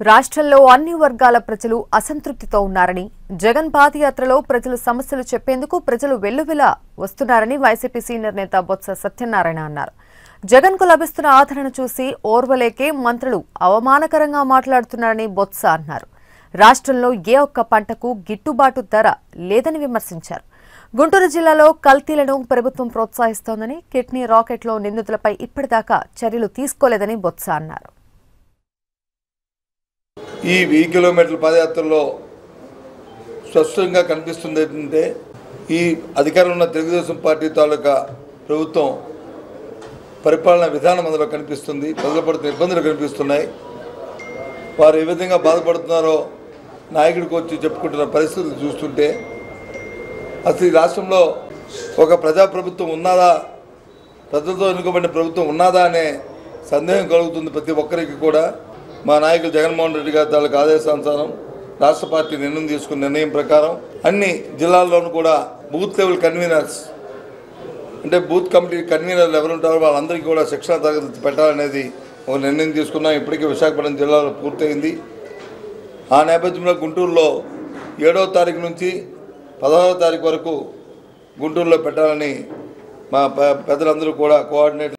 రాష్ట్రంలో అన్ని వర్గాల ప్రజలు అసంతృప్తితో ఉన్నారని, జగన్ పాదయాత్రలో ప్రజల సమస్యలు చెప్పేందుకు ప్రజలు వెల్లువిలా వస్తున్నారని వైసీపీ సీనియర్ నేత బొత్స సత్యనారాయణ అన్నారు. జగన్ కు లభిస్తున్న ఆదరణ చూసి ఓర్వలేకే మంత్రులు అవమానకరంగా మాట్లాడుతున్నారని బొత్స అన్నారు. రాష్ట్రంలో ఏ ఒక్క పంటకు గిట్టుబాటు ధర లేదని విమర్శించారు. గుంటూరు జిల్లాలో కల్తీలను ప్రభుత్వం ప్రోత్సహిస్తోందని, కిడ్నీ రాకెట్లో నిందితులపై ఇప్పటిదాకా చర్యలు తీసుకోలేదని బొత్స అన్నారు. ఈ 1000 కిలోమీటర్ల పాదయాత్రలో స్పష్టంగా కనిపిస్తుంది ఏంటంటే, ఈ అధికారంలో ఉన్న తెలుగుదేశం పార్టీ తాలూకా ప్రభుత్వం పరిపాలన విధానం అందులో కనిపిస్తుంది. ప్రజలు పడుతున్న ఇబ్బందులు కనిపిస్తున్నాయి. వారు ఏ విధంగా బాధపడుతున్నారో నాయకుడికి వచ్చి చెప్పుకుంటున్న పరిస్థితులు చూస్తుంటే అసలు ఈ రాష్ట్రంలో ఒక ప్రజాప్రభుత్వం ఉన్నదా, ప్రజలతో ఎన్నుకోబడిన ప్రభుత్వం ఉన్నదా అనే సందేహం కలుగుతుంది ప్రతి ఒక్కరికి కూడా. మా నాయకులు జగన్మోహన్ రెడ్డి గారి తాలూకు ఆదేశానుసారం రాష్ట్ర పార్టీ తీసుకున్న నిర్ణయం ప్రకారం అన్ని జిల్లాల్లోనూ కూడా బూత్ లెవెల్ కన్వీనర్స్, అంటే బూత్ కమిటీ కన్వీనర్లు ఎవరు ఉంటారో వాళ్ళందరికీ కూడా శిక్షణ తరగతి పెట్టాలనేది ఒక నిర్ణయం తీసుకున్నాం. ఇప్పటికీ విశాఖపట్నం జిల్లాలో పూర్తయింది. ఆ నేపథ్యంలో గుంటూరులో 7వ తారీఖు నుంచి 16వ తారీఖు వరకు గుంటూరులో పెట్టాలని మా పెద్దలందరూ కూడా కోఆర్డినేట్